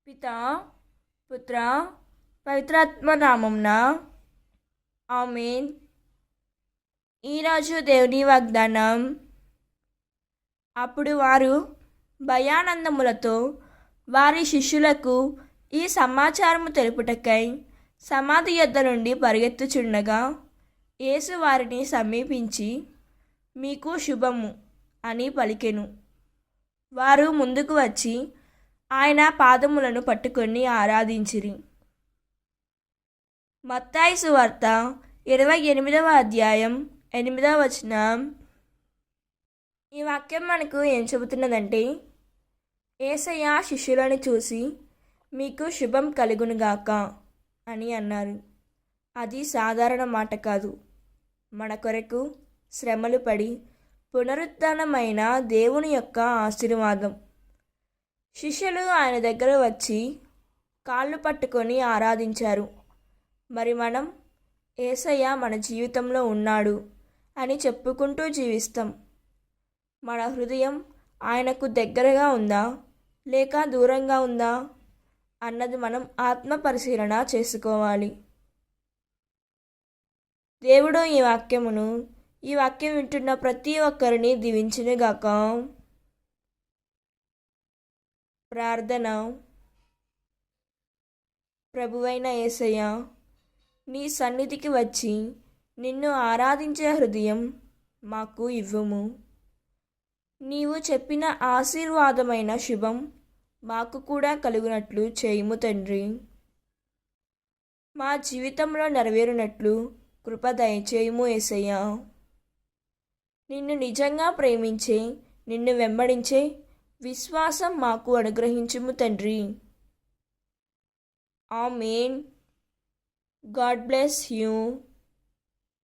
పితా పుత్ర పవిత్రాత్మ నామంన ఆమేన్. ఈరోజు దేవుని వాగ్దానం. అప్పుడు వారు భయానందములతో వారి శిష్యులకు ఈ సమాచారము తెలుపుటకై సమాధి యొద్ద నుండి పరిగెత్తుచుండగా యేసు వారిని సమీపించి, మీకు శుభము అని పలికెను. వారు ముందుకు వచ్చి ఆయన పాదములను పట్టుకొని ఆరాధించిరి. మత్తయి సువార్త 28వ అధ్యాయం 8వ వచనం. ఈ వాక్యం మనకు ఏం చెబుతున్నదంటే, యేసయ్య శిష్యులను చూసి మీకు శుభం కలుగునుగాక అని అన్నారు. అది సాధారణ మాట కాదు. మన కొరకు శ్రమలు పడి పునరుత్థానమైన దేవుని యొక్క ఆశీర్వాదం. శిష్యులు ఆయన దగ్గర వచ్చి కాళ్ళు పట్టుకొని ఆరాధించారు. మరి మనం యేసయ్య మన జీవితంలో ఉన్నాడు అని చెప్పుకుంటూ జీవిస్తాం. మన హృదయం ఆయనకు దగ్గరగా ఉందా లేక దూరంగా ఉందా అన్నది మనం ఆత్మ పరిశీలన చేసుకోవాలి. దేవుడు ఈ వాక్యం వింటున్న ప్రతి ఒక్కరిని దీవించునుగాక. ప్రార్థన. ప్రభువైన యేసయ్య, నీ సన్నిధికి వచ్చి నిన్ను ఆరాధించే హృదయం మాకు ఇవ్వుము. నీవు చెప్పిన ఆశీర్వాదమైన శుభం మాకు కూడా కలుగునట్లు చేయుము తండ్రి. మా జీవితంలో నెరవేరునట్లు కృప దయచేయుము యేసయ్య. నిన్ను నిజంగా ప్రేమించే, నిన్ను వెంబడించే విశ్వాసం మాకు అనుగ్రహించుము తండ్రి. ఆమేన్. God bless you.